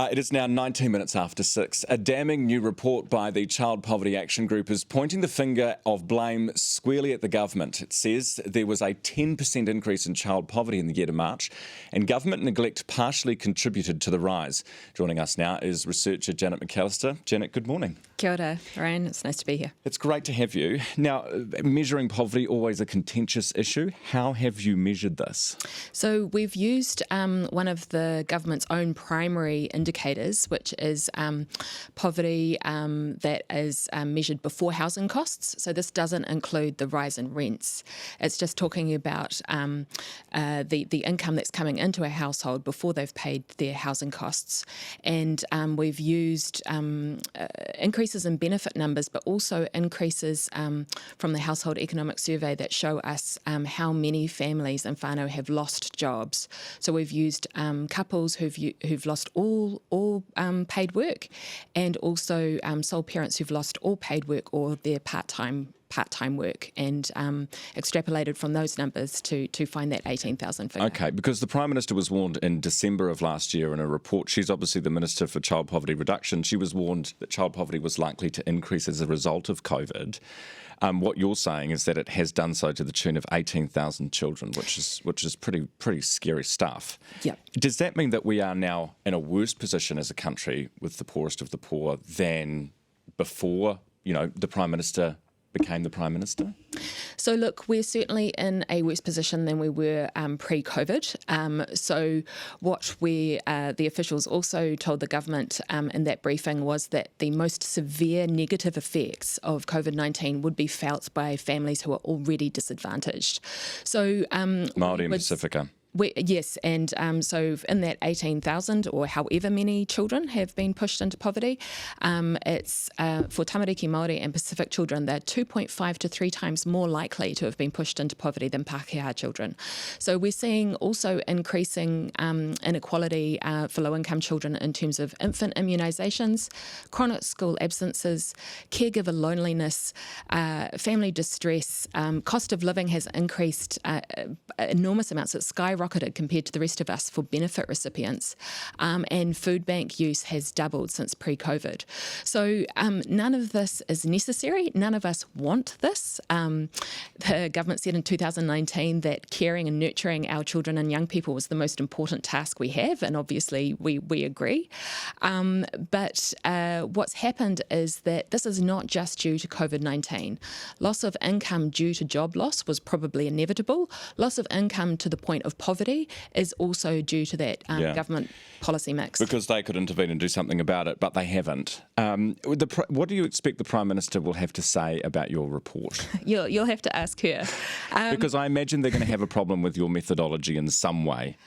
It is now 19 minutes after 6. A damning new report by the Child Poverty Action Group is pointing the finger of blame squarely at the government. It says there was a 10% increase in child poverty in the year to March, and government neglect partially contributed to the rise. Joining us now is researcher Janet McAllister. Janet, good morning. Kia ora, Ryan. It's nice to be here. It's great to have you. Now, measuring poverty, always a contentious issue. How have you measured this? So we've used one of the government's own primary indicators, which is poverty that is measured before housing costs. So this doesn't include the rise in rents. It's just talking about the income that's coming into a household before they've paid their housing costs. And we've used increases in benefit numbers, but also increases from the Household Economic Survey that show us how many families in whānau have lost jobs. So we've used couples who've lost all paid work, and also sole parents who've lost all paid work or their part-time work, and extrapolated from those numbers to find that 18,000 figure. Okay, because the Prime Minister was warned in December of last year in a report. She's obviously the Minister for Child Poverty Reduction. She was warned that child poverty was likely to increase as a result of COVID. What you're saying is that it has done so to the tune of 18,000 children, which is pretty scary stuff. Yep. Does that mean that we are now in a worse position as a country with the poorest of the poor than before, the Prime Minister became the Prime Minister? So look, we're certainly in a worse position than we were pre-COVID. So what the officials also told the government in that briefing was that the most severe negative effects of COVID-19 would be felt by families who are already disadvantaged. So Māori and Pacifica. Yes, and so in that 18,000 or however many children have been pushed into poverty, it's for tamariki Māori and Pacific children, they're 2.5 to 3 times more likely to have been pushed into poverty than Pākehā children. So we're seeing also increasing inequality for low-income children in terms of infant immunisations, chronic school absences, caregiver loneliness, family distress. Cost of living has increased enormous amounts. It's skyrocketed compared to the rest of us for benefit recipients, and food bank use has doubled since pre-COVID. So none of this is necessary. None of us want this. The government said in 2019 that caring and nurturing our children and young people was the most important task we have, and obviously we agree. But what's happened is that this is not just due to COVID-19. Loss of income due to job loss was probably inevitable. Loss of income to the point of poverty is also due to that government policy mix. Because they could intervene and do something about it, but they haven't. What do you expect the Prime Minister will have to say about your report? You'll have to ask her. Because I imagine they're going to have a problem with your methodology in some way.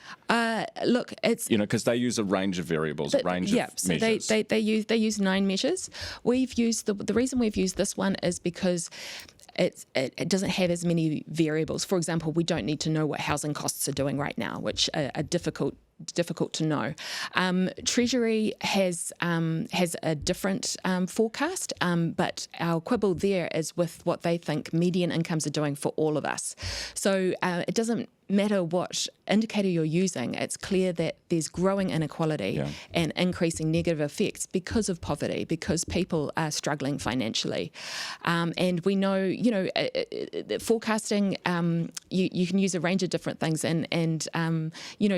Look, it's because they use a range of variables, a range of measures. So they use 9 measures. We've used the reason we've used this one is because it doesn't have as many variables. For example, we don't need to know what housing costs are doing right now, which are difficult to know. Treasury has a different forecast, but our quibble there is with what they think median incomes are doing for all of us. So it doesn't matter what indicator you're using, it's clear that there's growing inequality and increasing negative effects because of poverty, because people are struggling financially. And we know, forecasting, you can use a range of different things, and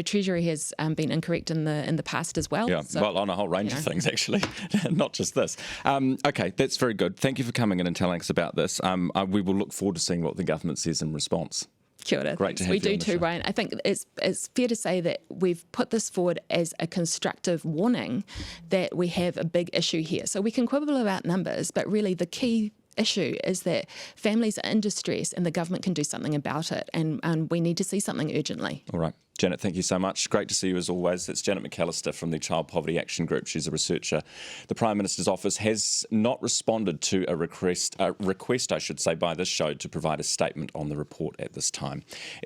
Treasury has been incorrect in the past as well. Yeah, so, well, on a whole range of things, actually, not just this. Okay, that's very good. Thank you for coming in and telling us about this. We will look forward to seeing what the government says in response. Kia ora. Great to have you on the show. We do too, Ryan. I think it's fair to say that we've put this forward as a constructive warning that we have a big issue here. So we can quibble about numbers, but really the key issue is that families are in distress and the government can do something about it, and we need to see something urgently. All right. Janet, thank you so much. Great to see you as always. It's Janet McAllister from the Child Poverty Action Group. She's a researcher. The Prime Minister's office has not responded to a request, by this show to provide a statement on the report at this time. It's